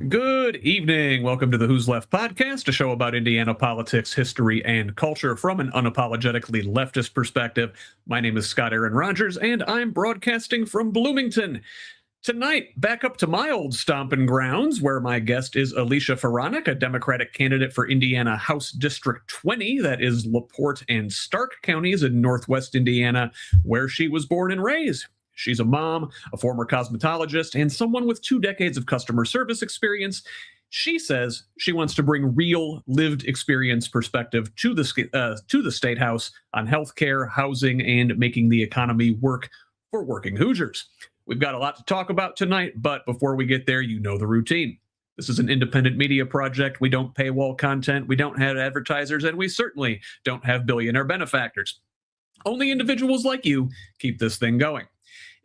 Good evening. Welcome to the HoosLeft Podcast, a show about Indiana politics, history, and culture from an unapologetically leftist perspective. My name is Scott Aaron Rogers, and I'm broadcasting from Bloomington. Tonight, back up to my old stomping grounds, where my guest is Alicia Firanek, a Democratic candidate for Indiana House District 20, that is LaPorte and Stark counties in northwest Indiana, where she was born and raised. She's a mom, a former cosmetologist, and someone with 2 decades of customer service experience. She says she wants to bring real, lived experience perspective to the State House on healthcare, housing, and making the economy work for working Hoosiers. We've got a lot to talk about tonight, but before we get there, you know the routine. This is an independent media project. We don't paywall content, we don't have advertisers, and we certainly don't have billionaire benefactors. Only individuals like you keep this thing going.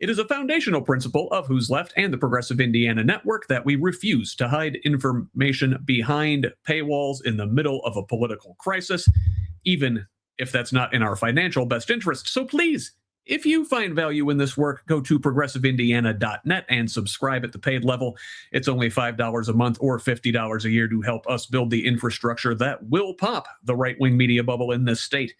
It is a foundational principle of Who's Left and the Progressive Indiana Network that we refuse to hide information behind paywalls in the middle of a political crisis, even if that's not in our financial best interest. So please, if you find value in this work, go to progressiveindiana.net and subscribe at the paid level. It's only $5 a month or $50 a year to help us build the infrastructure that will pop the right-wing media bubble in this state.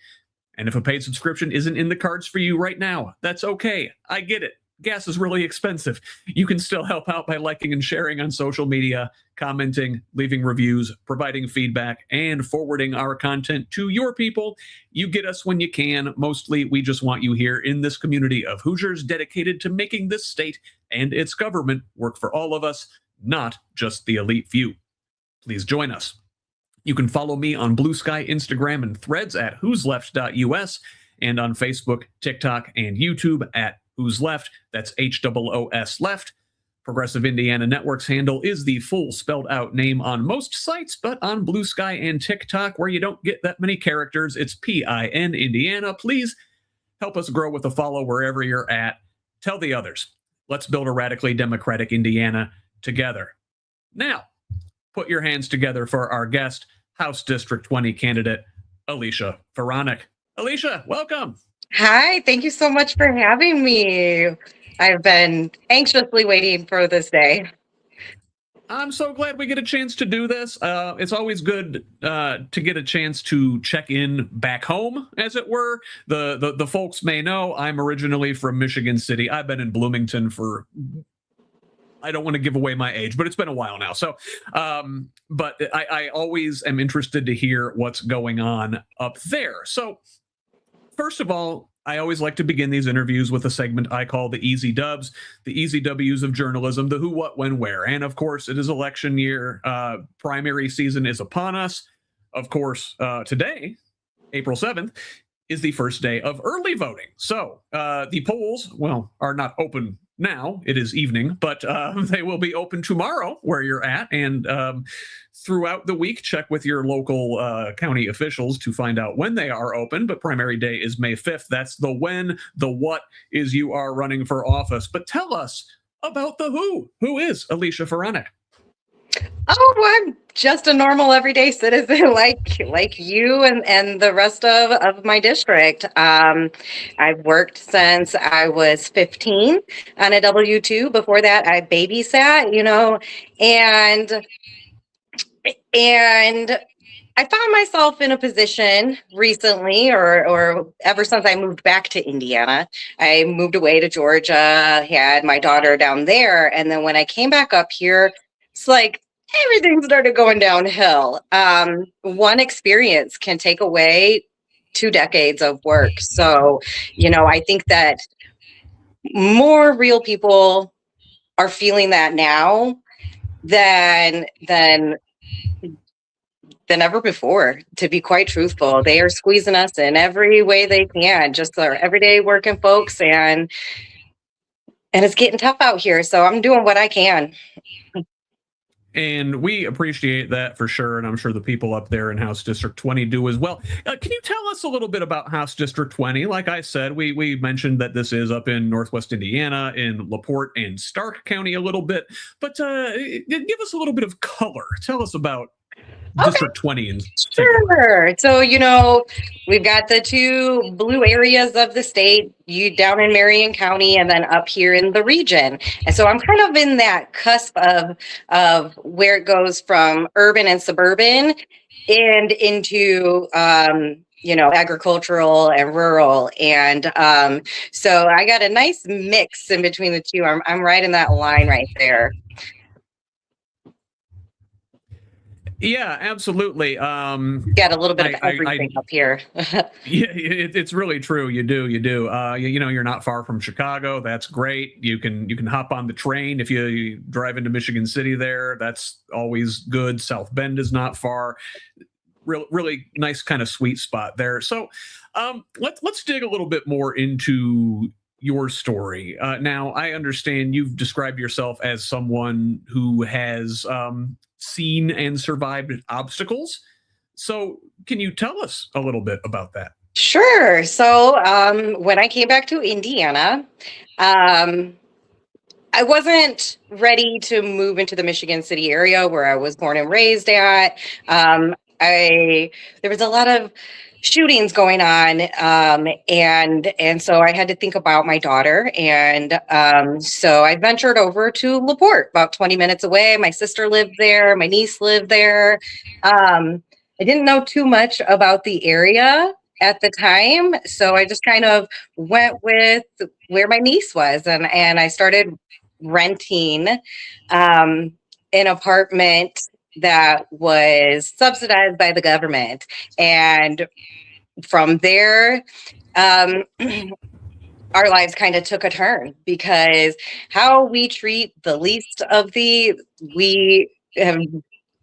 And if a paid subscription isn't in the cards for you right now, that's okay. I get it. Gas is really expensive. You can still help out by liking and sharing on social media, commenting, leaving reviews, providing feedback, and forwarding our content to your people. You get us when you can. Mostly, we just want you here in this community of Hoosiers dedicated to making this state and its government work for all of us, not just the elite few. Please join us. You can follow me on Blue Sky, Instagram, and Threads at whosleft.us, and on Facebook, TikTok, and YouTube at Who's Left. That's HOOS Left. Progressive Indiana Network's handle is the full spelled out name on most sites, but on Blue Sky and TikTok, where you don't get that many characters, it's PIN Indiana. Please help us grow with a follow wherever you're at. Tell the others. Let's build a radically democratic Indiana together. Now, put your hands together for our guest, House District 20 candidate, Alicia Firanek. Alicia, welcome. Hi, thank you so much for having me. I've been anxiously waiting for this day. I'm so glad we get a chance to do this. It's always good to get a chance to check in back home, as it were. The folks may know I'm originally from Michigan City. I've been in Bloomington for... I don't want to give away my age, but it's been a while now. So, but I always am interested to hear what's going on up there. So, first of all, I always like to begin these interviews with a segment I call the Easy Dubs, the Easy W's of journalism, the who, what, when, where. And of course, it is election year. Primary season is upon us. Of course, today, April 7th, is the first day of early voting. So the polls, well, are not open now. It is evening, but they will be open tomorrow where you're at. And throughout the week, check with your local county officials to find out when they are open. But primary day is May 5th. That's the when. The what is you are running for office. But tell us about the who. Who is Alicia Firanek? Oh, I'm just a normal everyday citizen like you and the rest of my district. I've worked since I was 15 on a W-2. Before that, I babysat, and I found myself in a position recently, or ever since I moved back to Indiana. I moved away to Georgia, had my daughter down there, and then when I came back up here, it's like everything started going downhill. One experience can take away 2 decades of work. So, I think that more real people are feeling that now than ever before, to be quite truthful. They are squeezing us in every way they can, just our everyday working folks, and it's getting tough out here. So I'm doing what I can. And we appreciate that for sure. And I'm sure the people up there in House District 20 do as well. Can you tell us a little bit about House District 20? Like I said, we mentioned that this is up in northwest Indiana, in LaPorte and Stark County a little bit. But give us a little bit of color. Tell us about District 20 in particular. Sure. So, we've got the two blue areas of the state, you down in Marion County and then up here in the region. And so I'm kind of in that cusp of where it goes from urban and suburban and into agricultural and rural. And so I got a nice mix in between the two. I'm right in that line right there. Yeah, absolutely. Got a little bit of everything up here. Yeah, it's really true. You do. You're not far from Chicago. That's great. You can hop on the train if you drive into Michigan City there. That's always good. South Bend is not far. Really nice kind of sweet spot there. So let's dig a little bit more into your story. Now, I understand you've described yourself as someone who has seen and survived obstacles. So can you tell us a little bit about that? Sure. So when I came back to Indiana, I wasn't ready to move into the Michigan City area where I was born and raised at. There was a lot of shootings going on, and so I had to think about my daughter, and so I ventured over to LaPorte, about 20 minutes away. My sister lived there, my niece lived there. I didn't know too much about the area at the time, so I just kind of went with where my niece was, and I started renting an apartment that was subsidized by the government. And from there, our lives kind of took a turn, because how we treat the least of we have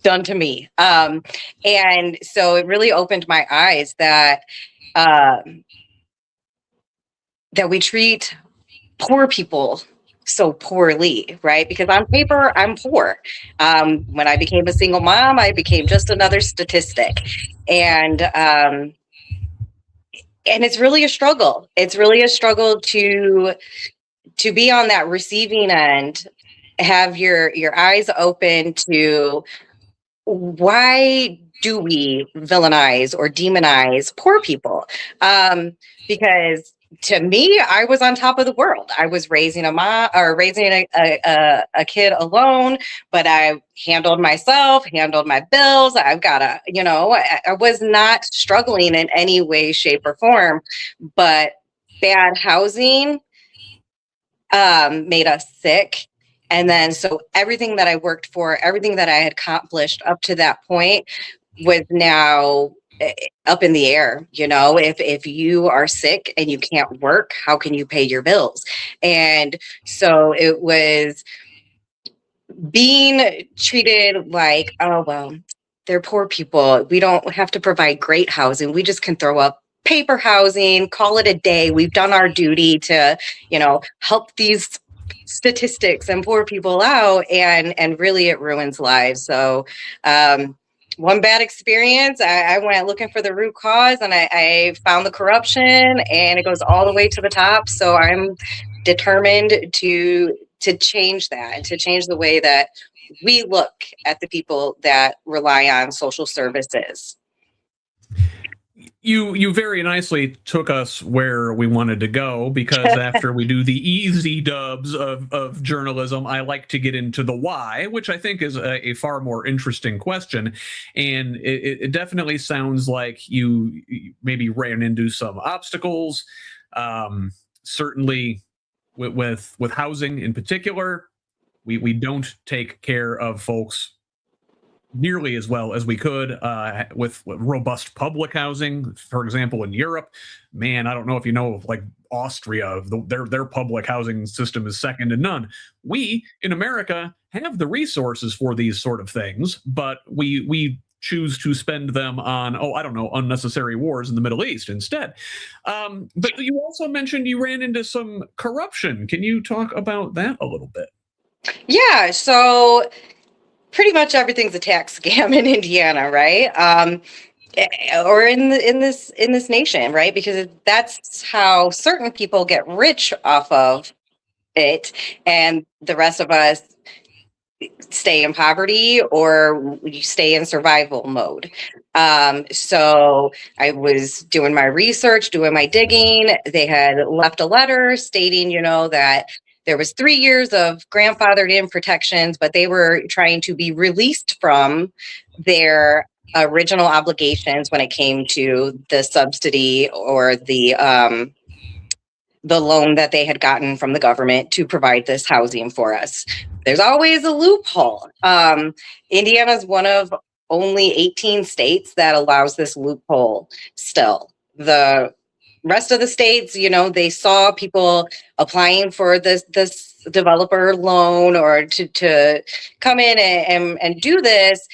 done to me. And so it really opened my eyes that we treat poor people so poorly, right? Because on paper, I'm poor. When I became a single mom, I became just another statistic. And it's really a struggle. It's really a struggle to be on that receiving end, have your eyes open to why do we villainize or demonize poor people? Because to me, I was on top of the world. I was raising a kid alone, but I handled myself, handled my bills. I've got I was not struggling in any way, shape, or form, but bad housing made us sick. And then, so everything that I worked for, everything that I had accomplished up to that point was now up in the air. If you are sick and you can't work, how can you pay your bills? And so it was being treated like, oh, well, they're poor people. We don't have to provide great housing. We just can throw up paper housing, call it a day. We've done our duty to, help these statistics and poor people out. And really it ruins lives. So, one bad experience, I went looking for the root cause, and I found the corruption, and it goes all the way to the top. So I'm determined to change that, and to change the way that we look at the people that rely on social services. You very nicely took us where we wanted to go, because after we do the easy dubs of journalism, I like to get into the why, which I think is a far more interesting question. And it definitely sounds like you maybe ran into some obstacles, certainly with housing in particular. We don't take care of folks nearly as well as we could with robust public housing. For example, in Europe, man, I don't know if you know, like Austria, their public housing system is second to none. We in America have the resources for these sort of things, but we choose to spend them on, unnecessary wars in the Middle East instead. But you also mentioned you ran into some corruption. Can you talk about that a little bit? Yeah, so pretty much everything's a tax scam in Indiana, right? Or in this nation, right? Because that's how certain people get rich off of it, and the rest of us stay in poverty or you stay in survival mode. So I was doing my research, doing my digging. They had left a letter stating, that there was 3 years of grandfathered in protections, but they were trying to be released from their original obligations when it came to the subsidy or the loan that they had gotten from the government to provide this housing for us. There's always a loophole. Indiana is one of only 18 states that allows this loophole still. The rest of the states, they saw people applying for this developer loan or to come in and do this.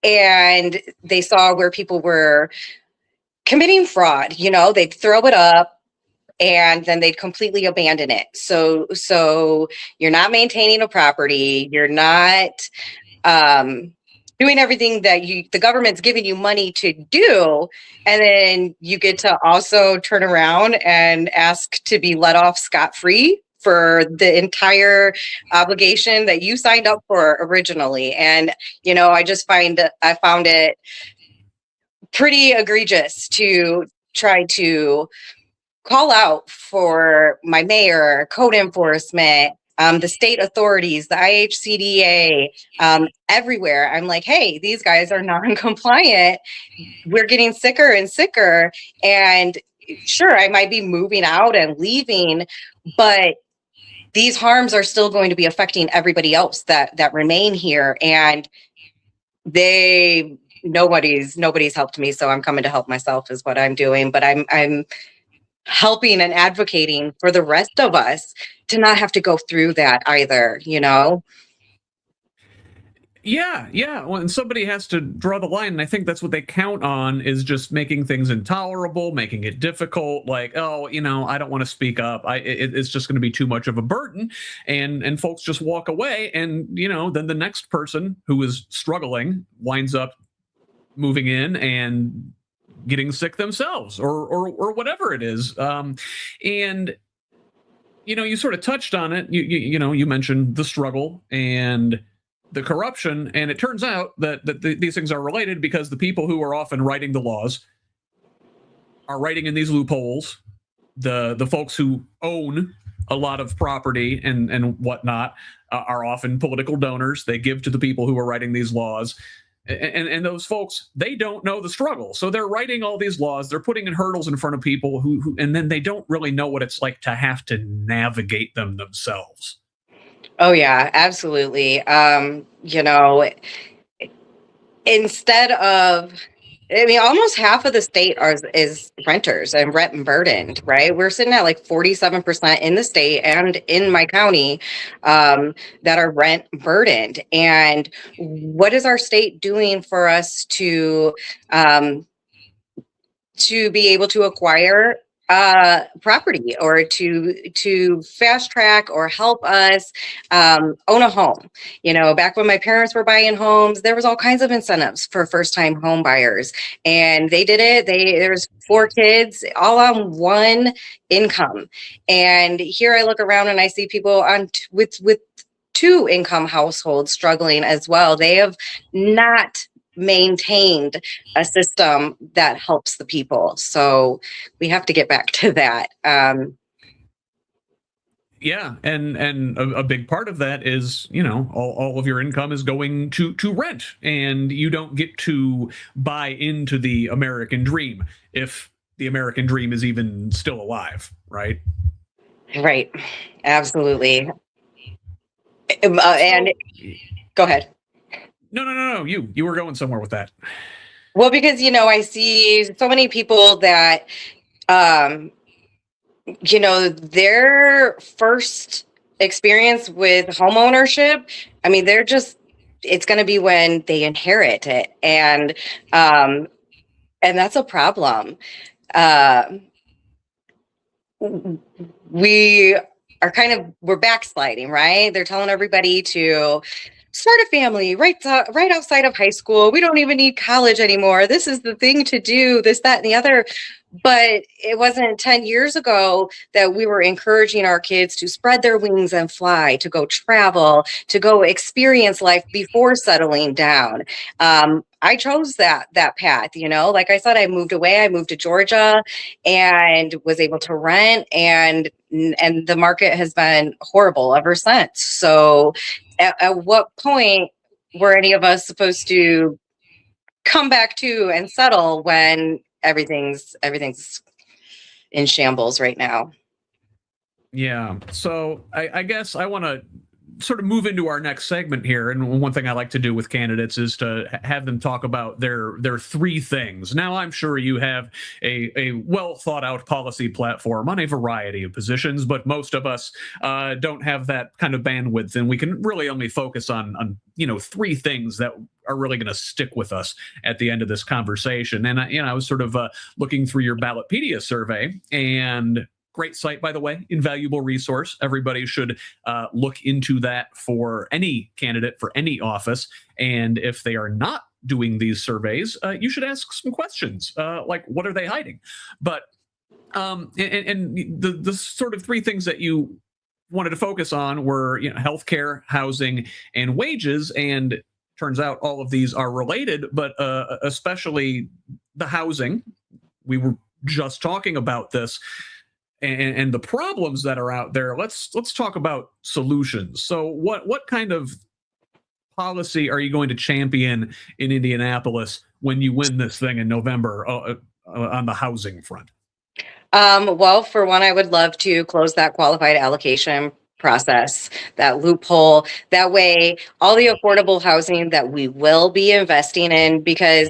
And they saw where people were committing fraud. They'd throw it up and then they'd completely abandon it. So you're not maintaining a property. You're not doing everything that the government's giving you money to do. And then you get to also turn around and ask to be let off scot-free for the entire obligation that you signed up for originally. And, I found it pretty egregious to try to call out for my mayor, code enforcement, the state authorities, the IHCDA, everywhere. I'm like, hey, these guys are non-compliant. We're getting sicker and sicker. And sure, I might be moving out and leaving, but these harms are still going to be affecting everybody else that remain here. And nobody's helped me. So I'm coming to help myself is what I'm doing. But I'm helping and advocating for the rest of us to not have to go through that either, Yeah. Well, and somebody has to draw the line, and I think that's what they count on is just making things intolerable, making it difficult. Like, oh, I don't want to speak up. It's just going to be too much of a burden, and folks just walk away, and then the next person who is struggling winds up moving in and getting sick themselves or whatever it is. And you sort of touched on it. You mentioned the struggle and the corruption, and it turns out that these things are related because the people who are often writing the laws are writing in these loopholes. The folks who own a lot of property and whatnot are often political donors. They give to the people who are writing these laws. And those folks, they don't know the struggle. So they're writing all these laws. They're putting in hurdles in front of people who and then they don't really know what it's like to have to navigate them themselves. Oh, yeah, absolutely. Instead of, almost half of the state is renters and rent burdened, right? We're sitting at like 47% in the state and in my county that are rent burdened. And what is our state doing for us to be able to acquire property or to fast track or help us own a home? Back when my parents were buying homes, there was all kinds of incentives for first time home buyers, and they did it. There's 4 kids all on one income, and here I look around and I see people with 2 income households struggling as well. They have not maintained a system that helps the people. So we have to get back to that. Yeah, and a big part of that is, all of your income is going to rent, and you don't get to buy into the American dream if the American dream is even still alive, right? Right. Absolutely. And go ahead. No. You were going somewhere with that. Well, because, I see so many people that, their first experience with home ownership, it's going to be when they inherit it. And that's a problem. We're backsliding, right? They're telling everybody to start a family right outside of high school. We don't even need college anymore. This is the thing to do, this, that, and the other. But it wasn't 10 years ago that we were encouraging our kids to spread their wings and fly, to go travel, to go experience life before settling down. I chose that path, like I said, I moved away, I moved to Georgia and was able to rent, and the market has been horrible ever since. So at what point were any of us supposed to come back to and settle when everything's in shambles right now? Yeah. So I guess I want to sort of move into our next segment here. And one thing I like to do with candidates is to have them talk about their three things. Now, I'm sure you have a well thought out policy platform on a variety of positions, but most of us don't have that kind of bandwidth, and we can really only focus on three things that are really going to stick with us at the end of this conversation. And I was sort of looking through your Ballotpedia survey, and great site, by the way, invaluable resource. Everybody should look into that for any candidate for any office. And if they are not doing these surveys, you should ask some questions, like what are they hiding? But and the sort of three things that you wanted to focus on were healthcare, housing, and wages. And turns out all of these are related, but especially the housing. We were just talking about this. And the problems that are out there. Let's talk about solutions. So what kind of policy are you going to champion in Indianapolis when you win this thing in November on the housing front? Well, for one, I would love to close that qualified allocation process, that loophole. That way, all the affordable housing that we will be investing in, because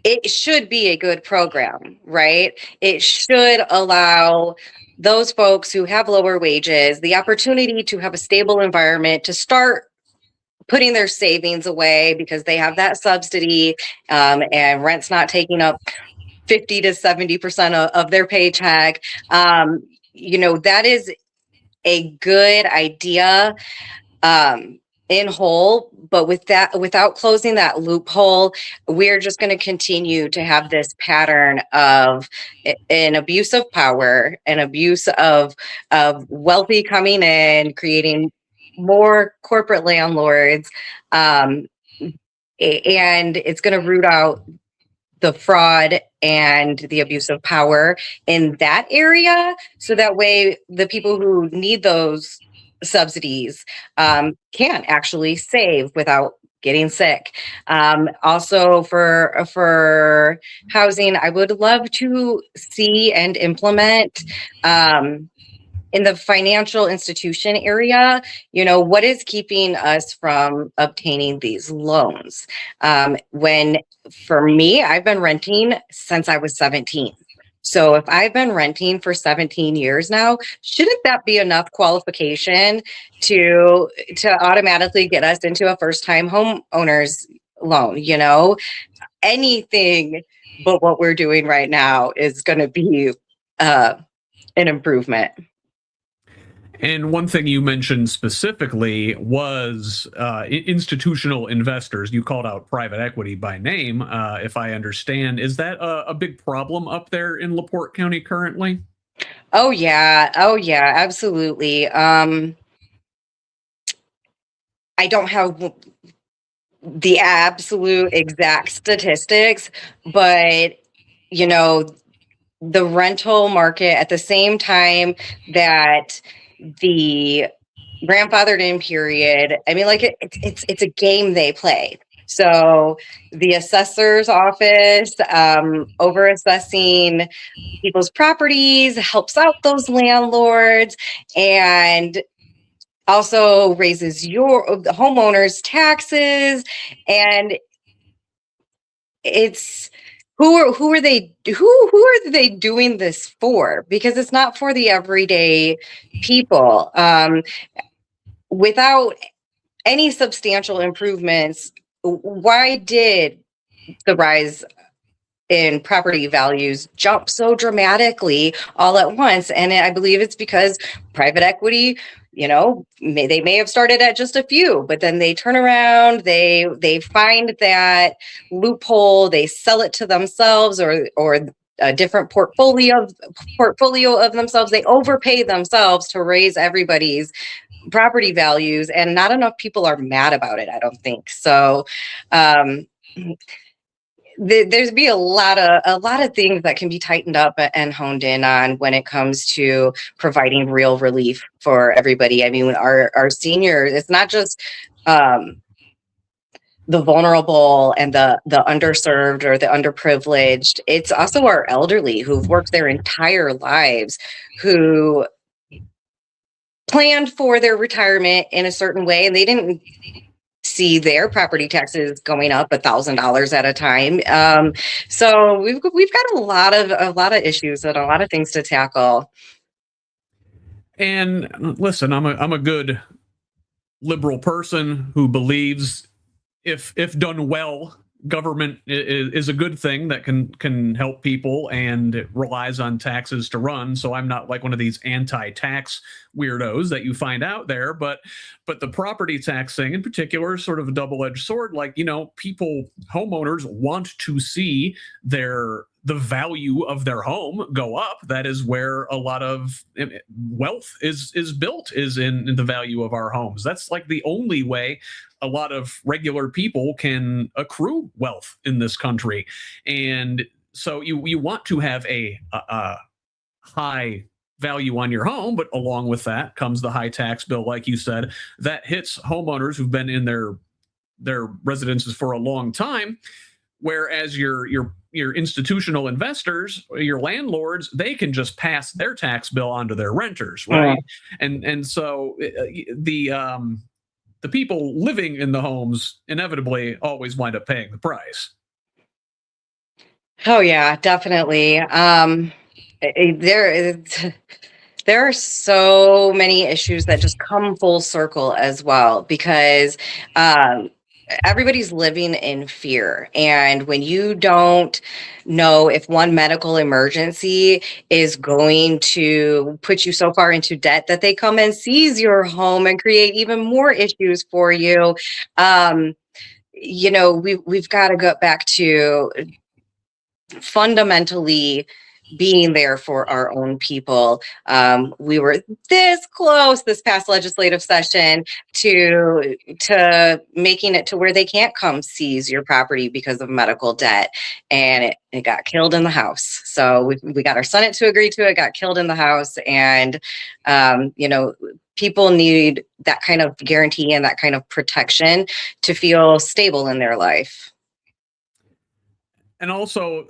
it should be a good program, right? It should allow those folks who have lower wages the opportunity to have a stable environment to start putting their savings away, because they have that subsidy, and rent's not taking up 50 to 70% of their paycheck. That is a good idea in whole, but without closing that loophole, we're just going to continue to have this pattern of an abuse of power, an abuse of wealthy coming in, creating more corporate landlords, and it's going to root out the fraud and the abuse of power in that area, so that way the people who need those subsidies can actually save without getting sick. Also for housing, I would love to see and implement in the financial institution area, what is keeping us from obtaining these loans? When, for me, I've been renting since I was 17. So if I've been renting for 17 years now, shouldn't that be enough qualification to automatically get us into a first-time homeowners loan? Anything but what we're doing right now is going to be an improvement. And one thing you mentioned specifically was institutional investors. You called out private equity by name, if I understand. Is that a big problem up there in LaPorte County currently? Oh yeah, absolutely. I don't have the absolute exact statistics, but the rental market, at the same time that the grandfathered in period, it's a game they play. So the assessor's office over assessing people's properties helps out those landlords, and also raises the homeowner's taxes. And it's who are they doing this for? Because it's not for the everyday people. Without any substantial improvements, why did the rise in property values jump so dramatically all at once. And I believe it's because private equity, they may have started at just a few, but then they turn around, they find that loophole, they sell it to themselves or a different portfolio of themselves. They overpay themselves to raise everybody's property values, and not enough people are mad about it, I don't think. So there's be a lot of things that can be tightened up and honed in on when it comes to providing real relief for everybody. I mean, our seniors, it's not just the vulnerable and the underserved or the underprivileged. It's also our elderly who've worked their entire lives, who planned for their retirement in a certain way, and they didn't see their property taxes going up $1,000 at a time. So we've got a lot of issues and a lot of things to tackle. And listen, I'm a good liberal person who believes if done well, government is a good thing that can help people, and it relies on taxes to run. So I'm not like one of these anti-tax weirdos that you find out there, but the property tax thing in particular is sort of a double-edged sword. Like, homeowners want to see the value of their home go up. That is where a lot of wealth is built, is in the value of our homes. That's like the only way a lot of regular people can accrue wealth in this country. And so you want to have a high value on your home, but along with that comes the high tax bill, like you said, that hits homeowners who've been in their residences for a long time. Whereas your institutional investors, your landlords, they can just pass their tax bill onto their renters, right? And so the people living in the homes inevitably always wind up paying the price. Oh yeah, definitely. There are so many issues that just come full circle as well, because everybody's living in fear. And when you don't know if one medical emergency is going to put you so far into debt that they come and seize your home and create even more issues for you, we've got to go back to fundamentally being there for our own people. We were this close this past legislative session to making it to where they can't come seize your property because of medical debt, and it got killed in the House. So we got our Senate to agree to it, got killed in the House, and people need that kind of guarantee and that kind of protection to feel stable in their life. And also,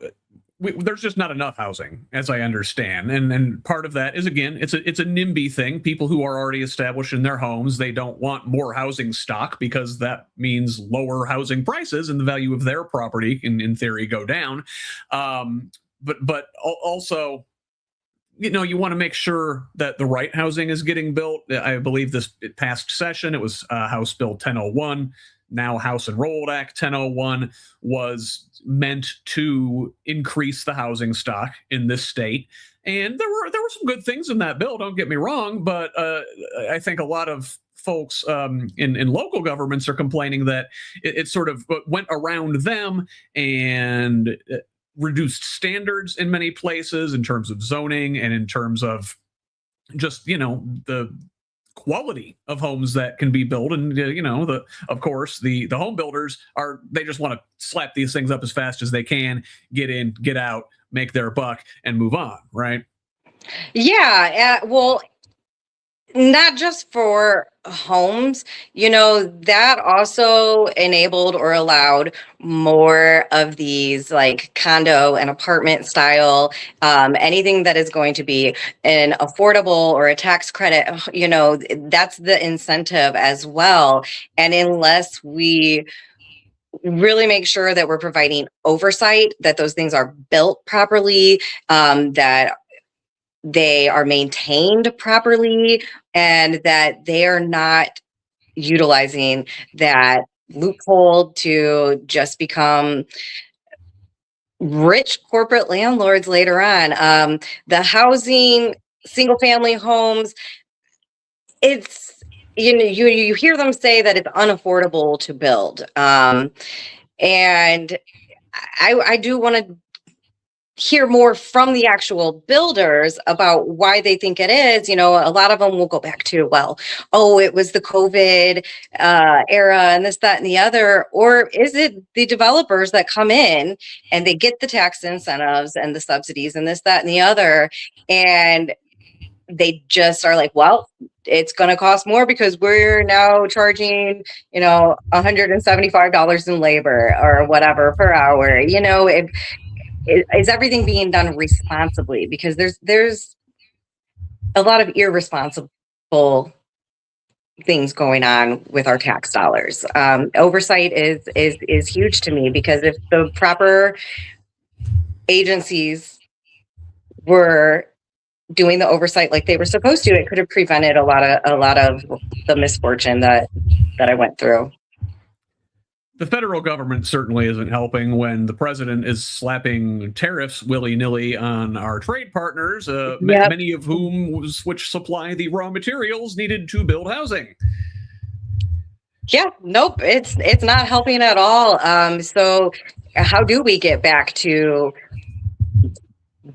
there's just not enough housing, as I understand, and part of that is, again, it's a NIMBY thing. People who are already established in their homes, they don't want more housing stock because that means lower housing prices and the value of their property can, in theory, go down. But also, you want to make sure that the right housing is getting built. I believe this past session, it was House Bill 1001. Now House Enrolled Act 1001 was meant to increase the housing stock in this state. And there were some good things in that bill, don't get me wrong, but I think a lot of folks in local governments are complaining that it sort of went around them and reduced standards in many places in terms of zoning and in terms of just, the quality of homes that can be built. And of course the home builders they just want to slap these things up as fast as they can, get in, get out, make their buck, and move on, right? Yeah, well, not just for homes, that also enabled or allowed more of these like condo and apartment style, anything that is going to be an affordable or a tax credit, that's the incentive as well. And unless we really make sure that we're providing oversight, that those things are built properly, that they are maintained properly, and that they are not utilizing that loophole to just become rich corporate landlords later on. The housing, single family homes, it's, you hear them say that it's unaffordable to build. And I do want to hear more from the actual builders about why they think it is. A lot of them will go back to, well, it was the COVID era and this, that, and the other. Or is it the developers that come in and they get the tax incentives and the subsidies and this, that, and the other, and they just are like, well, it's going to cost more because we're now charging, $175 in labor or whatever per hour. Is everything being done responsibly? Because there's a lot of irresponsible things going on with our tax dollars. Oversight is huge to me, because if the proper agencies were doing the oversight like they were supposed to, it could have prevented a lot of the misfortune that I went through. The federal government certainly isn't helping when the president is slapping tariffs willy-nilly on our trade partners, many of whom which supply the raw materials needed to build housing. Yeah, nope, it's not helping at all. So how do we get back to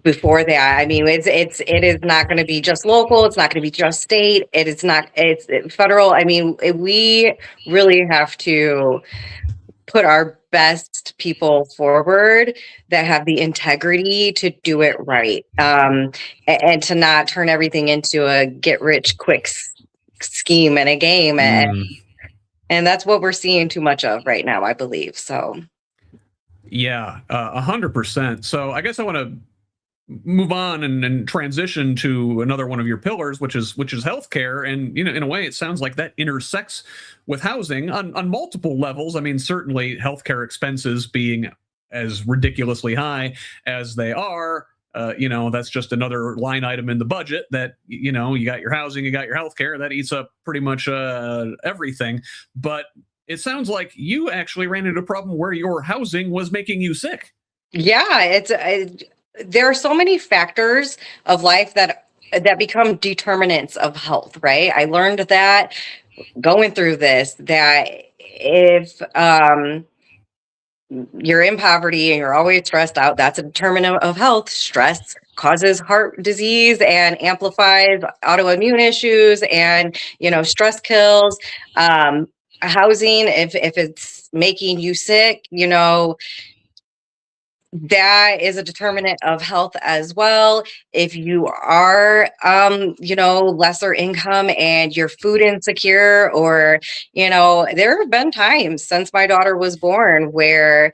before that? I mean, it is not going to be just local. It's not going to be just state. It's federal. I mean, we really have to put our best people forward that have the integrity to do it right, and to not turn everything into a get rich quick scheme and a game. And that's what we're seeing too much of right now, I believe. So yeah, 100%. So I guess I want to move on and transition to another one of your pillars, which is healthcare. And, in a way, it sounds like that intersects with housing on multiple levels. I mean, certainly healthcare expenses being as ridiculously high as they are, that's just another line item in the budget that, you got your housing, you got your healthcare, that eats up pretty much everything. But it sounds like you actually ran into a problem where your housing was making you sick. Yeah, there are so many factors of life that become determinants of health, right? I learned that going through this, that if you're in poverty and you're always stressed out, that's a determinant of health. Stress causes heart disease and amplifies autoimmune issues, and stress kills. Housing, if it's making you sick, that is a determinant of health as well. If you are, lesser income and you're food insecure, or, there have been times since my daughter was born where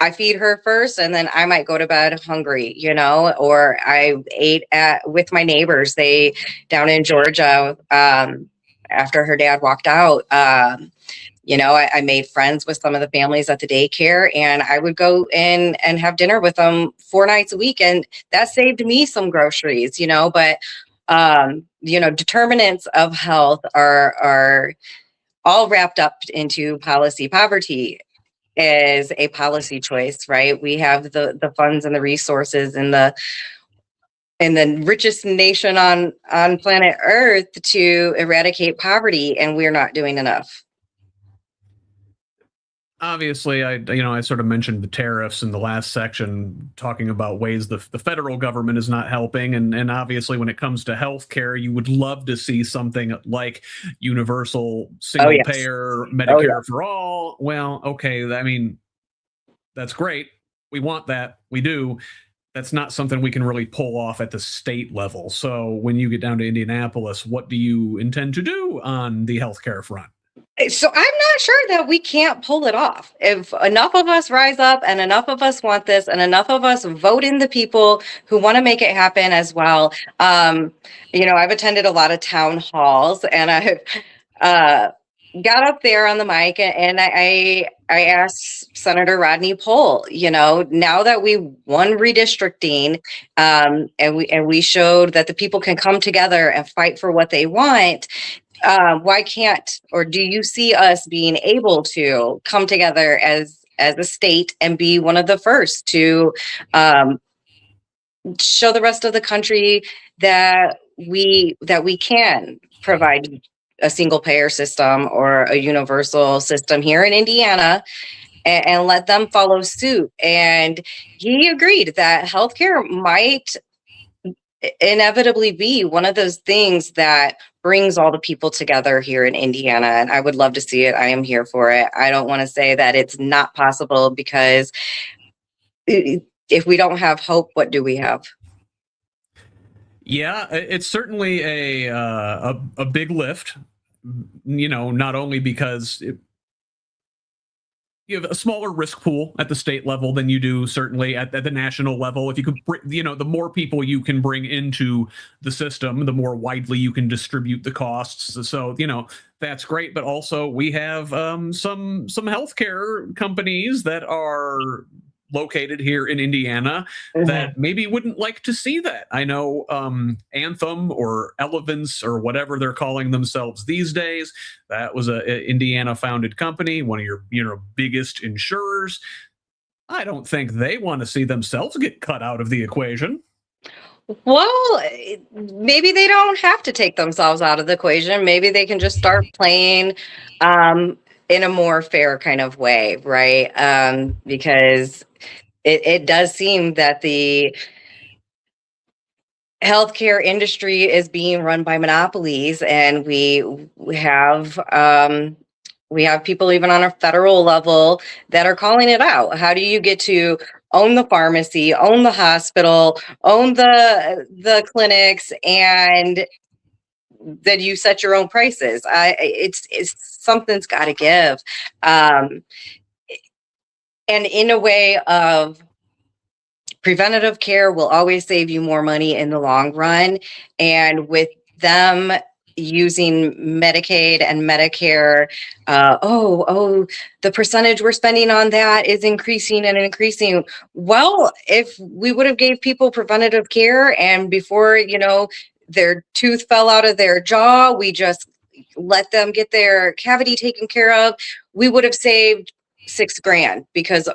I feed her first and then I might go to bed hungry, or I ate with my neighbors, down in Georgia, after her dad walked out. I made friends with some of the families at the daycare, and I would go in and have dinner with them 4 nights a week. And that saved me some groceries, but, determinants of health are all wrapped up into policy. Poverty is a policy choice, right? We have the funds and the resources and the richest nation on planet Earth to eradicate poverty, and we're not doing enough. Obviously, I sort of mentioned the tariffs in the last section, talking about ways the federal government is not helping. And obviously, when it comes to healthcare, you would love to see something like universal single payer Medicare for all. Well, okay. I mean, that's great. We want that. We do. That's not something we can really pull off at the state level. So when you get down to Indianapolis, what do you intend to do on the healthcare front? So I'm not sure that we can't pull it off. If enough of us rise up and enough of us want this and enough of us vote in the people who want to make it happen as well. I've attended a lot of town halls, and I've got up there on the mic and I asked Senator Rodney Pohl, now that we won redistricting, and we showed that the people can come together and fight for what they want, why can't, or do you see us being able to come together as as a state and be one of the first to show the rest of the country that we can provide a single payer system or a universal system here in Indiana, and let them follow suit. And he agreed that healthcare might inevitably be one of those things that brings all the people together here in Indiana. And I would love to see it. I am here for it. I don't want to say that it's not possible, because if we don't have hope, what do we have? Yeah, it's certainly a big lift, not only because you have a smaller risk pool at the state level than you do certainly at the national level. If you could, the more people you can bring into the system, the more widely you can distribute the costs. So, that's great. But also we have some healthcare companies that are located here in Indiana that maybe wouldn't like to see that. I know Anthem or Elevance or whatever they're calling themselves these days, that was a Indiana founded company, one of your biggest insurers. I don't think they want to see themselves get cut out of the equation. Well, maybe they don't have to take themselves out of the equation. Maybe they can just start playing in a more fair kind of way, right? Because it does seem that the healthcare industry is being run by monopolies, and we have people even on a federal level that are calling it out. How do you get to own the pharmacy, own the hospital, own the clinics, and then you set your own prices? It's something's got to give. And in a way of preventative care will always save you more money in the long run. And with them using Medicaid and Medicare, the percentage we're spending on that is increasing and increasing. Well, if we would have gave people preventative care, and before, their tooth fell out of their jaw, we just let them get their cavity taken care of, we would have saved $6,000, because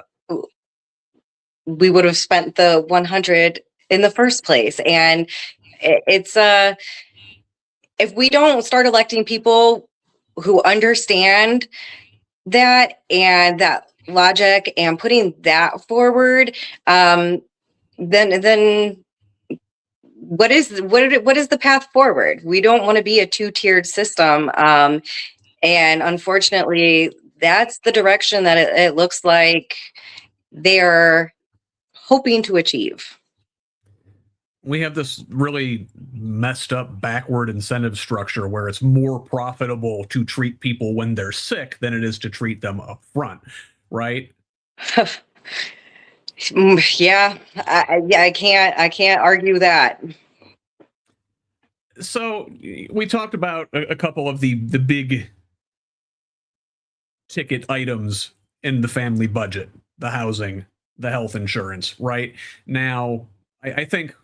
we would have spent the 100 in the first place. And it's if we don't start electing people who understand that and that logic and putting that forward, then what is the path forward? We don't want to be a two-tiered system, and unfortunately, that's the direction that it looks like they're hoping to achieve. We have this really messed up backward incentive structure where it's more profitable to treat people when they're sick than it is to treat them up front, right? Yeah, I can't argue that. So we talked about a couple of the big ticket items in the family budget, the housing, the health insurance, right? Now, I think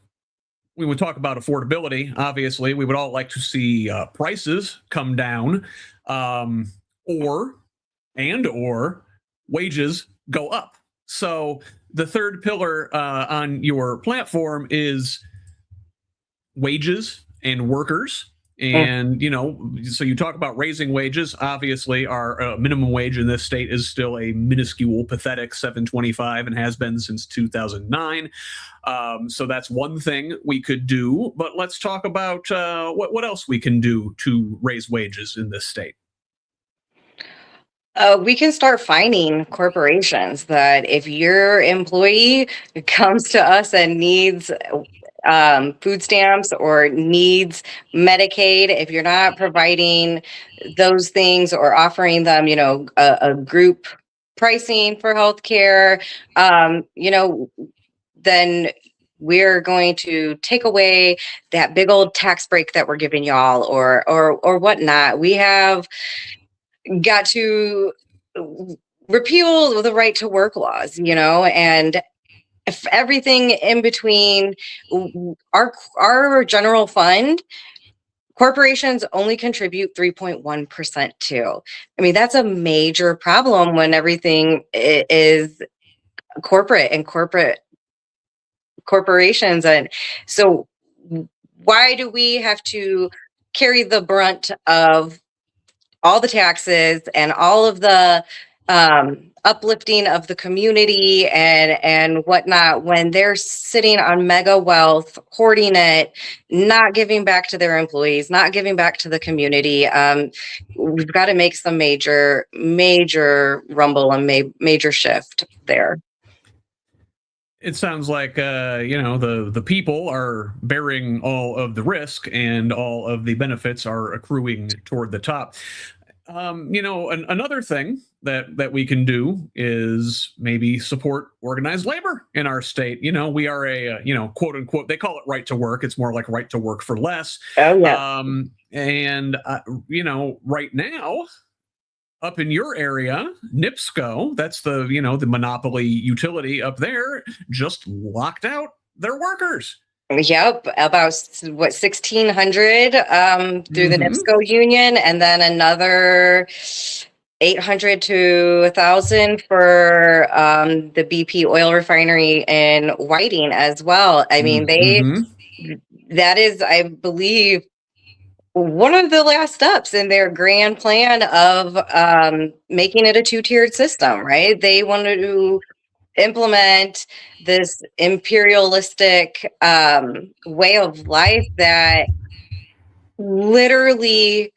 we would talk about affordability. Obviously, we would all like to see prices come down, or wages go up. So the third pillar on your platform is wages and workers. And, so you talk about raising wages. Obviously, our minimum wage in this state is still a minuscule, pathetic $7.25 and has been since 2009. So that's one thing we could do. But let's talk about what else we can do to raise wages in this state. We can start fining corporations that if your employee comes to us and needs food stamps or needs Medicaid, if you're not providing those things or offering them, a group pricing for healthcare, then we're going to take away that big old tax break that we're giving y'all or whatnot. We have got to repeal the right to work laws, and if everything in between. Our general fund corporations only contribute 3.1% too. I mean, that's a major problem when everything is corporate and corporations. And so why do we have to carry the brunt of all the taxes and all of the uplifting of the community and whatnot when they're sitting on mega wealth, hoarding it, not giving back to their employees, not giving back to the community? We've got to make some major rumble and major shift there. It sounds like the people are bearing all of the risk and all of the benefits are accruing toward the top. Another thing that we can do is maybe support organized labor in our state. We are a quote unquote, they call it right to work. It's more like right to work for less. Oh yeah. Right now, up in your area, NIPSCO, that's the monopoly utility up there, just locked out their workers. Yep, about 1,600 through the NIPSCO union, and then another 800 to 1,000 for the BP oil refinery in Whiting as well. I mean, that is, I believe, one of the last steps in their grand plan of making it a two-tiered system, right? They wanted to implement this imperialistic way of life that literally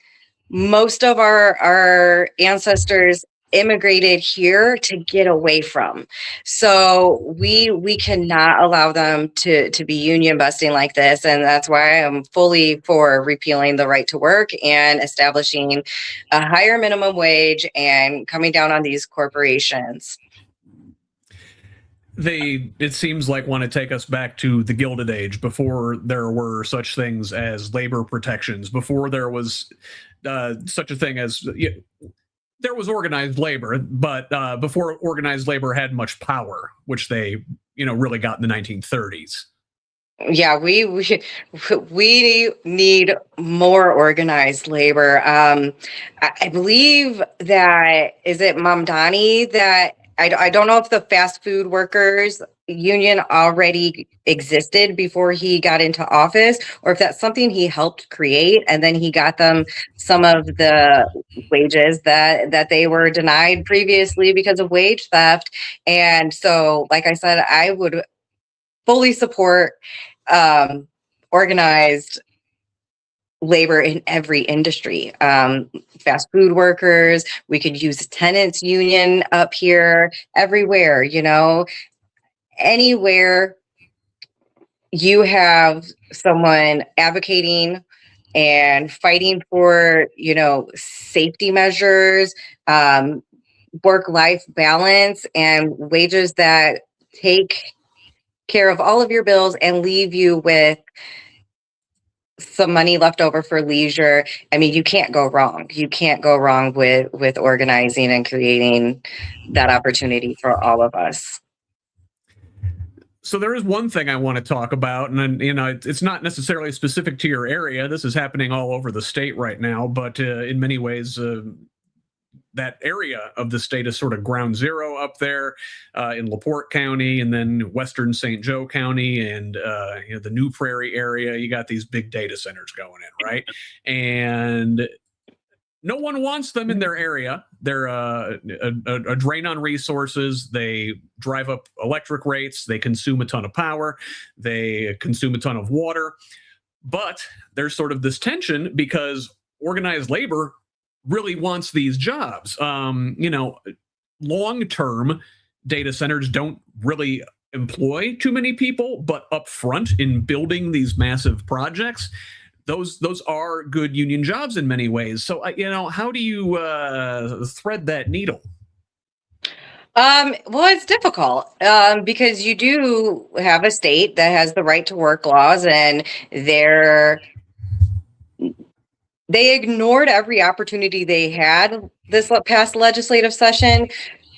most of our ancestors immigrated here to get away from. So we cannot allow them to be union busting like this. And that's why I'm fully for repealing the right to work and establishing a higher minimum wage and coming down on these corporations. It seems like, want to take us back to the Gilded Age, before there were such things as labor protections, before there was such a thing as there was organized labor, but before organized labor had much power, which they really got in the 1930s. Yeah, we need more organized labor. I believe that, is it Mamdani that I don't know if the fast food workers union already existed before he got into office, or if that's something he helped create, and then he got them some of the wages that they were denied previously because of wage theft. And so, like I said, I would fully support organized labor in every industry. Fast food workers, we could use tenants union up here, everywhere, anywhere you have someone advocating and fighting for, safety measures, work-life balance, and wages that take care of all of your bills and leave you with some money left over for leisure. I mean, you can't go wrong. You can't go wrong with organizing and creating that opportunity for all of us. So there is one thing I want to talk about, and it's not necessarily specific to your area. This is happening all over the state right now, but in many ways, that area of the state is sort of ground zero up there in LaPorte County, and then western St. Joe County, and the New Prairie area. You got these big data centers going in, right? And no one wants them in their area. They're a drain on resources. They drive up electric rates. They consume a ton of power. They consume a ton of water. But there's sort of this tension because organized labor really wants these jobs. Long-term data centers don't really employ too many people, but up front in building these massive projects, those are good union jobs in many ways. So, how do you thread that needle? Well, it's difficult because you do have a state that has the right to work laws, and they ignored every opportunity they had this past legislative session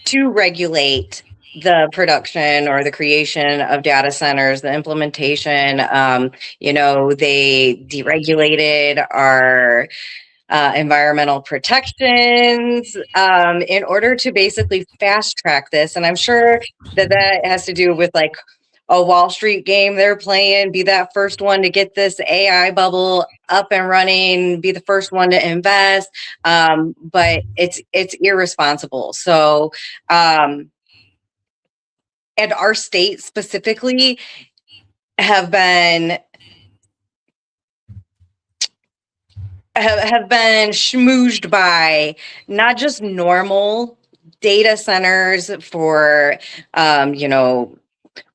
to regulate the production or the creation of data centers, the implementation. They deregulated our environmental protections in order to basically fast track this. And I'm sure that has to do with like a Wall Street game they're playing, be that first one to get this AI bubble up and running, be the first one to invest. But it's irresponsible. So, and our state specifically have been schmoozed by not just normal data centers for,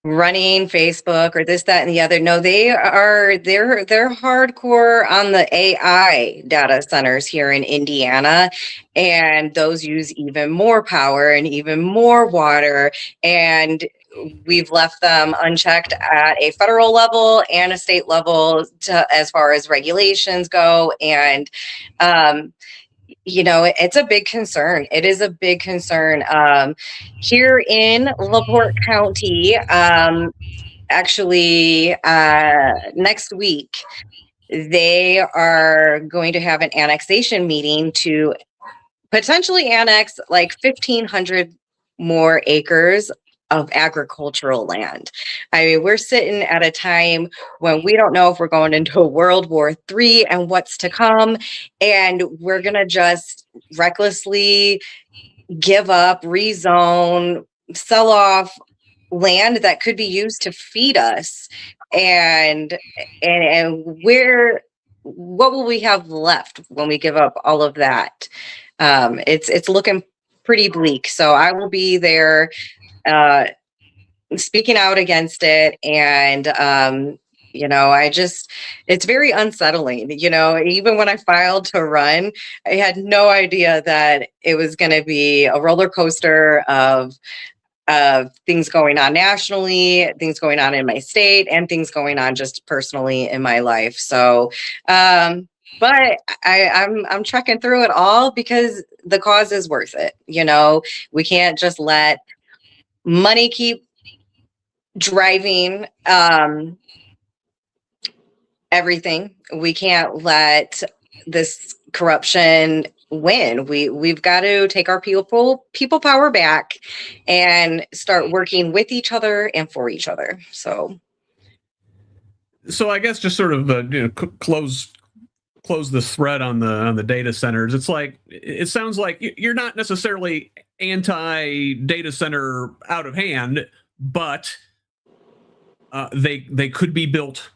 running Facebook or this, that, and the other. No, they're hardcore on the AI data centers here in Indiana, and those use even more power and even more water. And we've left them unchecked at a federal level and a state level as far as regulations go. And, it's a big concern. It is a big concern. Here in LaPorte County, actually, next week, they are going to have an annexation meeting to potentially annex like 1,500 more acres of agricultural land. I mean, we're sitting at a time when we don't know if we're going into a World War III and what's to come, and we're going to just recklessly give up, rezone, sell off land that could be used to feed us. And what will we have left when we give up all of that? It's looking pretty bleak. So I will be there speaking out against it. And, it's very unsettling. Even when I filed to run, I had no idea that it was going to be a roller coaster of things going on nationally, things going on in my state, and things going on just personally in my life. So, but I'm trekking through it all because the cause is worth it. We can't just let money keep driving everything. We can't let this corruption win. We've got to take our people power back and start working with each other and for each other. So I guess just sort of close this thread on the data centers. It sounds like you're not necessarily anti data center out of hand, but they could be built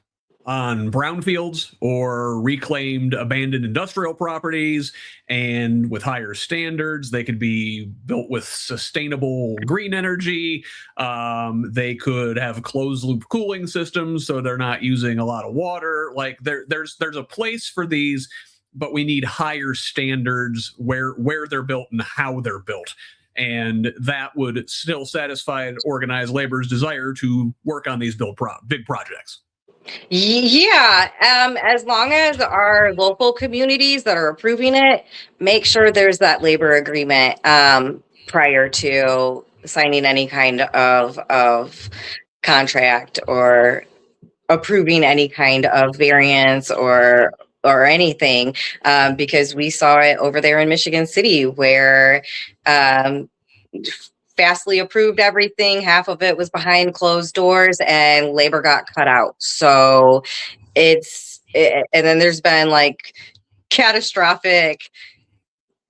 on brownfields or reclaimed abandoned industrial properties, and with higher standards. They could be built with sustainable green energy. They could have closed loop cooling systems so they're not using a lot of water. Like there's a place for these, but we need higher standards where they're built and how they're built. And that would still satisfy organized labor's desire to work on these big projects. Yeah, as long as our local communities that are approving it make sure there's that labor agreement prior to signing any kind of contract or approving any kind of variance or anything, because we saw it over there in Michigan City where Fastly approved everything. Half of it was behind closed doors and labor got cut out. So and then there's been like catastrophic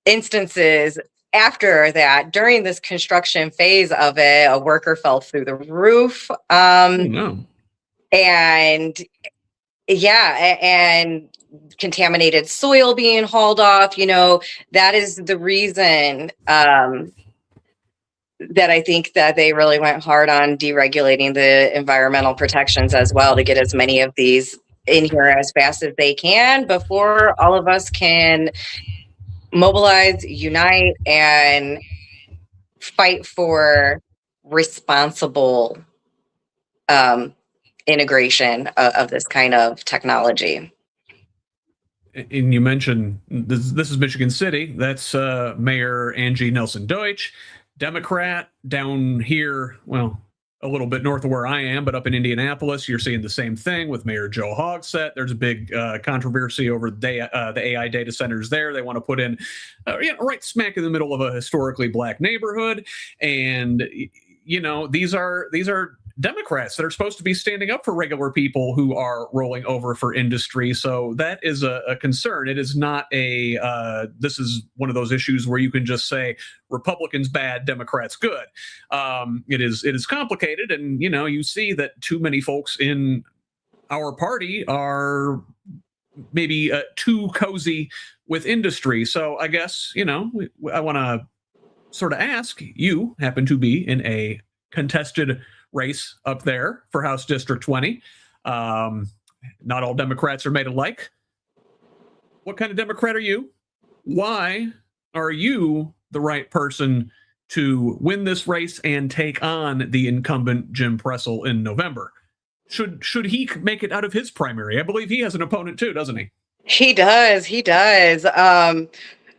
instances after that. During this construction phase of it, a worker fell through the roof. No. And contaminated soil being hauled off. That is the reason that I think that they really went hard on deregulating the environmental protections as well, to get as many of these in here as fast as they can before all of us can mobilize, unite, and fight for responsible integration of this kind of technology. And you mentioned this is Michigan City. That's Mayor Angie Nelson Deutsch. Democrat down here, well, a little bit north of where I am, but up in Indianapolis, you're seeing the same thing with Mayor Joe Hogsett. There's a big controversy over the AI data centers there. They want to put in right smack in the middle of a historically black neighborhood. And, these are Democrats that are supposed to be standing up for regular people who are rolling over for industry. So that is a concern. It is not this is one of those issues where you can just say Republicans bad, Democrats good. It is complicated. And, you see that too many folks in our party are maybe too cozy with industry. So I guess, I want to sort of ask, you happen to be in a contested race up there for House District 20. Not all Democrats are made alike. What kind of Democrat are you? Why are you the right person to win this race and take on the incumbent Jim Pressel in November? Should he make it out of his primary? I believe he has an opponent too, doesn't he? He does.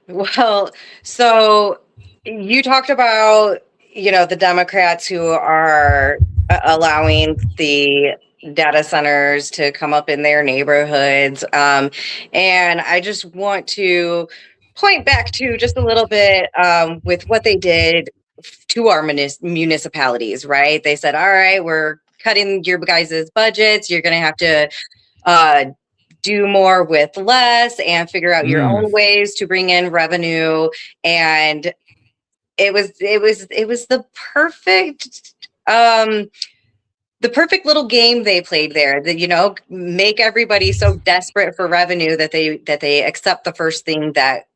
Well, so you talked about the Democrats who are allowing the data centers to come up in their neighborhoods. And I just want to point back to just a little bit with what they did to our municipalities, right? They said, all right, we're cutting your guys' budgets. You're going to have to do more with less and figure out your own ways to bring in revenue. And it was the perfect little game they played there, that make everybody so desperate for revenue that they accept the first thing that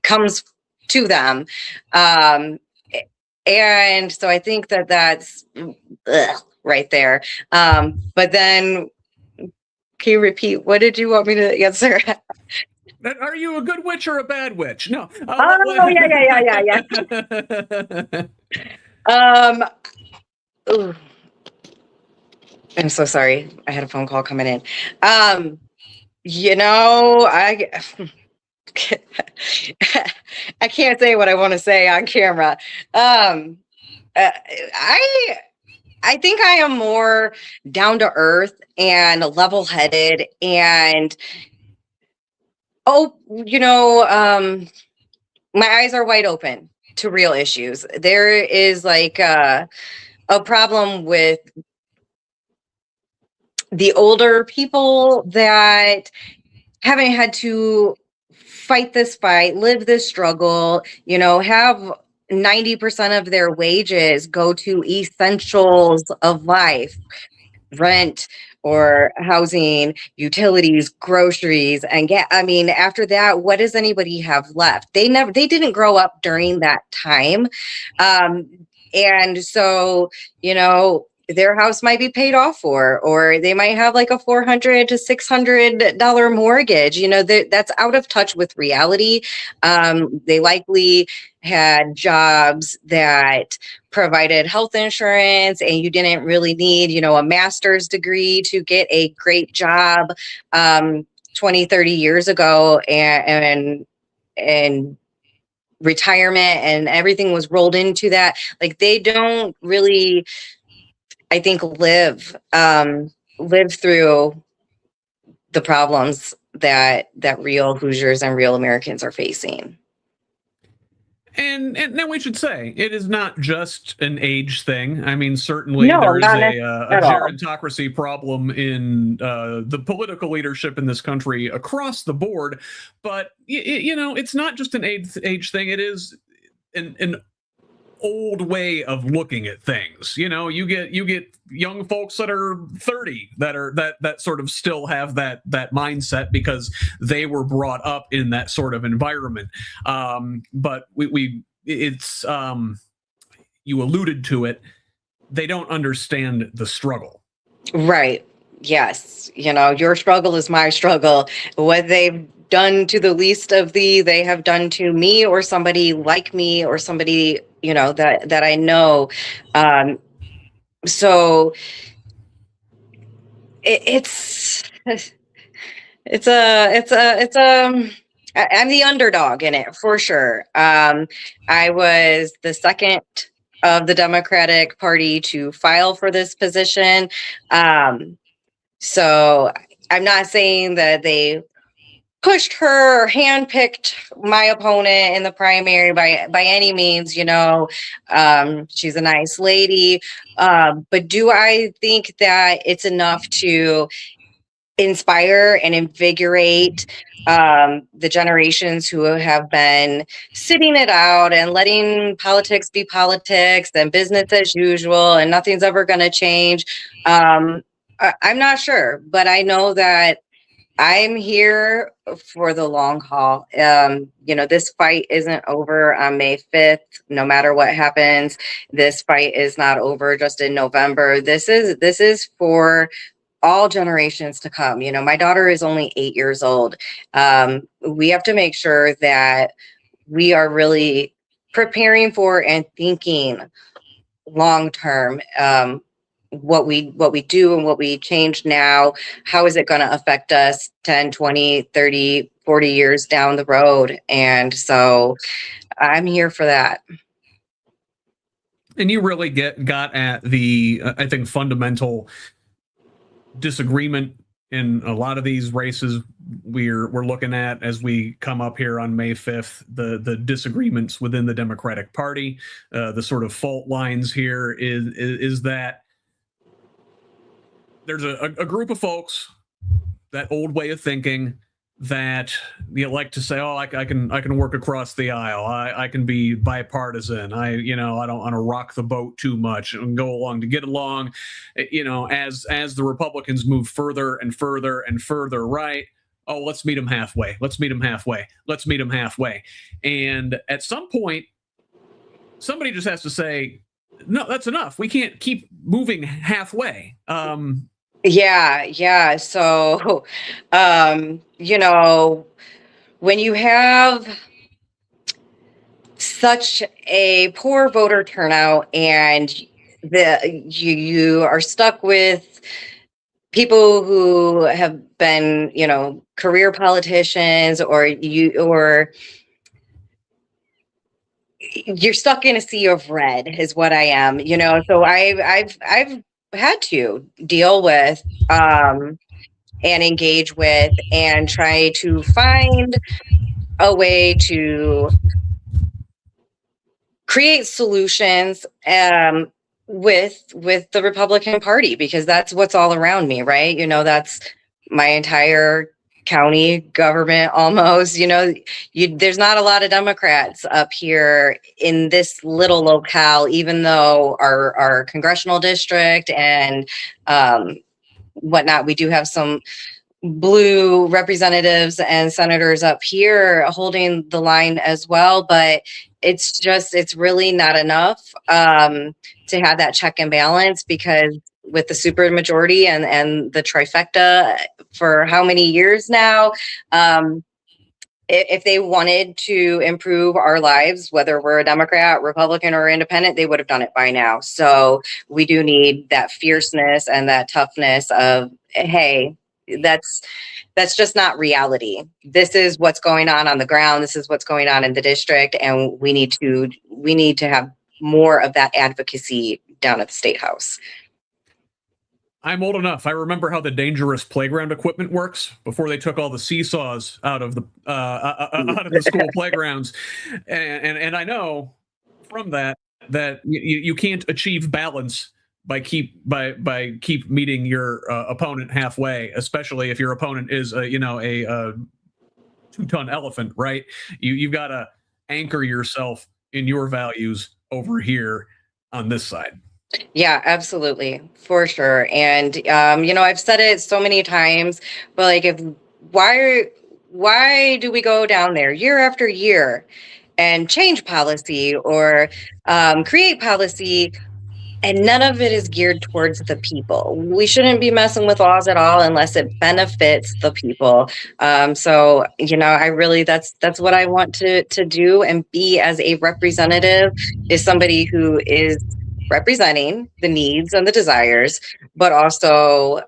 comes to them. And so I think that's right there. But then can you repeat, what did you want me to answer? Are you a good witch or a bad witch? No. Yeah. I'm so sorry. I had a phone call coming in. I can't say what I want to say on camera. I think I am more down to earth and level-headed and my eyes are wide open to real issues. There is like a problem with the older people that haven't had to fight this fight, live this struggle, have 90% of their wages go to essentials of life, rent or housing, utilities, groceries, and after that, what does anybody have left? They didn't grow up during that time. And so, their house might be paid off for, or they might have like a $400 to $600 mortgage. That's out of touch with reality. They likely had jobs that provided health insurance, and you didn't really need, a master's degree to get a great job 20, 30 years ago, and retirement and everything was rolled into that. Like, they don't really, I think, live through the problems that real Hoosiers and real Americans are facing. And now we should say it is not just an age thing. I mean, certainly there is a gerontocracy problem in the political leadership in this country across the board. But it's not just an age thing. It is an old way of looking at things. You get young folks that are 30 that sort of still have that mindset because they were brought up in that sort of environment. But it's you alluded to it. They don't understand the struggle. Right. Yes. Your struggle is my struggle. What they've done to the least of thee, they have done to me or somebody like me or somebody, that I know. So it's I'm the underdog in it for sure. I was the second of the Democratic Party to file for this position. So I'm not saying that they pushed her or handpicked my opponent in the primary by any means. She's a nice lady. But do I think that it's enough to inspire and invigorate the generations who have been sitting it out and letting politics be politics and business as usual and nothing's ever going to change? I'm not sure, but I know that I'm here for the long haul. This fight isn't over on May 5th. No matter what happens, this fight is not over just in November. This is for all generations to come. My daughter is only 8 years old. We have to make sure that we are really preparing for and thinking long term. What we do and what we change now, how is it going to affect us 10, 20, 30, 40 years down the road? And so I'm here for that. And you really got at the, I think, fundamental disagreement in a lot of these races we're looking at as we come up here on May 5th, the disagreements within the Democratic Party, the sort of fault lines here is that there's a group of folks, that old way of thinking, that you like to say, oh, I can work across the aisle. I can be bipartisan. I don't want to rock the boat too much and go along to get along. As the Republicans move further and further and further right, oh, let's meet them halfway. Let's meet them halfway. Let's meet them halfway. And at some point, somebody just has to say, no, that's enough. We can't keep moving halfway. Yeah. So, when you have such a poor voter turnout and you are stuck with people who have been, career politicians, or you're stuck in a sea of red is what I am, so I've had to deal with and engage with and try to find a way to create solutions with the Republican Party, because that's what's all around me, right? That's my entire county government almost. There's not a lot of Democrats up here in this little locale, even though our congressional district and whatnot, we do have some blue representatives and senators up here holding the line as well, but it's really not enough to have that check and balance, because with the super majority and the trifecta for how many years now, if they wanted to improve our lives, whether we're a Democrat, Republican, or independent, they would have done it by now. So we do need that fierceness and that toughness of, hey, that's just not reality. This is what's going on the ground. This is what's going on in the district, and we need to have more of that advocacy down at the State House. I'm old enough. I remember how the dangerous playground equipment works before they took all the seesaws out of the school playgrounds, and I know from that you can't achieve balance by keep meeting your opponent halfway, especially if your opponent is a 2-ton elephant, right? You've got to anchor yourself in your values over here on this side. Yeah, absolutely. For sure. And, I've said it so many times, but like, why do we go down there year after year and change policy or create policy, and none of it is geared towards the people? We shouldn't be messing with laws at all unless it benefits the people. So, I really, that's what I want to do and be as a representative, is somebody who is representing the needs and the desires, but also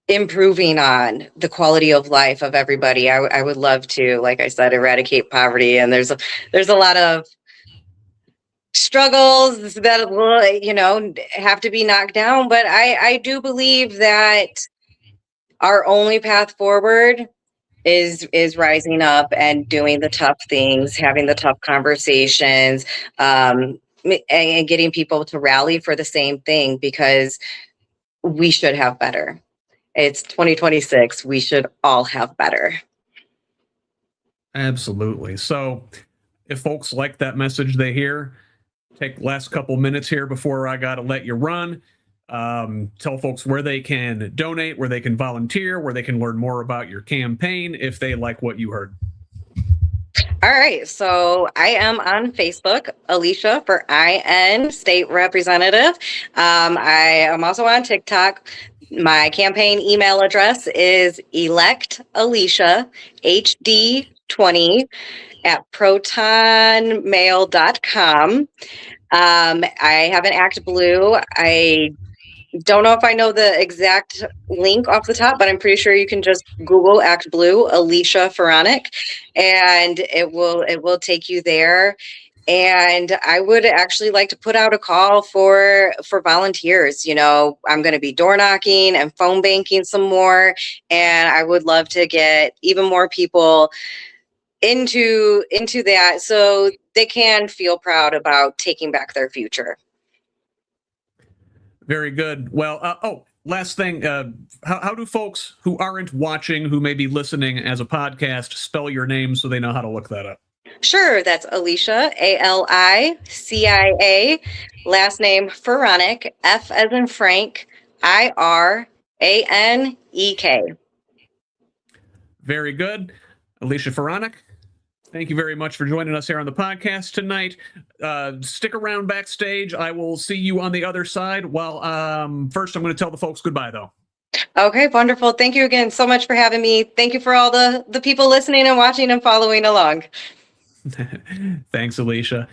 improving on the quality of life of everybody. I would love to, like I said, eradicate poverty. And there's a lot of struggles that will, have to be knocked down. But I do believe that our only path forward is rising up and doing the tough things, having the tough conversations, and getting people to rally for the same thing, because we should have better. It's 2026. We should all have better. Absolutely. So if folks like that message they hear, take the last couple minutes here before I got to let you run. Tell folks where they can donate, where they can volunteer, where they can learn more about your campaign if they like what you heard. All right. So I am on Facebook, Alicia for IN, State Representative. I am also on TikTok. My campaign email address is electaliciahd20 at protonmail.com. I have an Act Blue. I don't know if I know the exact link off the top, but I'm pretty sure you can just Google Act Blue, Alicia Firanek, and it will take you there. And I would actually like to put out a call for volunteers. I'm going to be door knocking and phone banking some more, and I would love to get even more people into that so they can feel proud about taking back their future. Very good. Well, last thing, how do folks who aren't watching, who may be listening as a podcast, spell your name so they know how to look that up? Sure, that's Alicia, Alicia, last name Firanek, F as in Frank, Iranek. Very good. Alicia Firanek, thank you very much for joining us here on the podcast tonight. Stick around backstage. I will see you on the other side. Well, first I'm going to tell the folks goodbye, though. Okay, wonderful. Thank you again so much for having me. Thank you for all the people listening and watching and following along. Thanks, Alicia.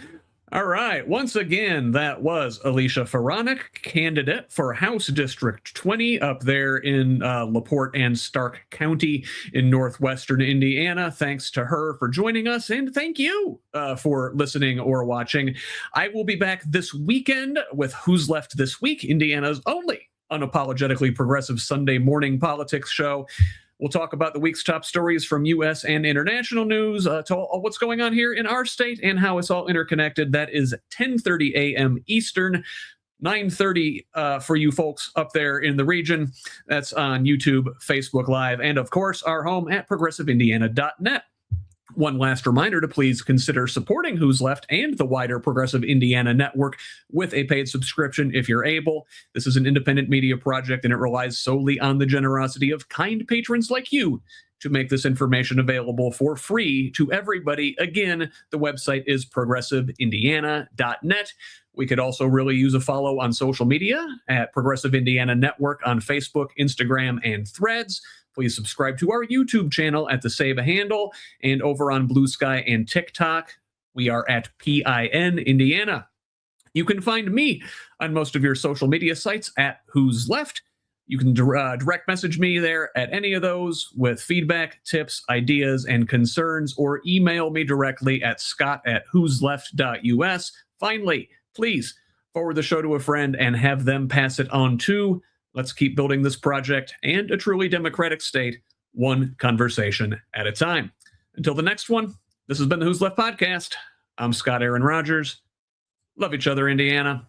All right. Once again, that was Alicia Firanek, candidate for House District 20 up there in LaPorte and Stark County in northwestern Indiana. Thanks to her for joining us, and thank you for listening or watching. I will be back this weekend with Who's Left This Week, Indiana's only unapologetically progressive Sunday morning politics show. We'll talk about the week's top stories from U.S. and international news, to what's going on here in our state and how it's all interconnected. That is 10:30 a.m. Eastern, 9:30 for you folks up there in the region. That's on YouTube, Facebook Live, and of course, our home at progressiveindiana.net. One last reminder to please consider supporting Who's Left and the wider Progressive Indiana network with a paid subscription if you're able. This is an independent media project, and it relies solely on the generosity of kind patrons like you to make this information available for free to everybody. Again, the website is progressiveindiana.net. We could also really use a follow on social media at Progressive Indiana Network on Facebook, Instagram, and Threads. Please subscribe to our YouTube channel at the same handle, and over on Blue Sky and TikTok, we are at PIN Indiana. You can find me on most of your social media sites at Who's Left. You can direct message me there at any of those with feedback, tips, ideas, and concerns, or email me directly at scott@whosleft.us. Finally, please forward the show to a friend and have them pass it on too. Let's keep building this project and a truly democratic state, one conversation at a time. Until the next one, this has been the Who's Left Podcast. I'm Scott Aaron Rogers. Love each other, Indiana.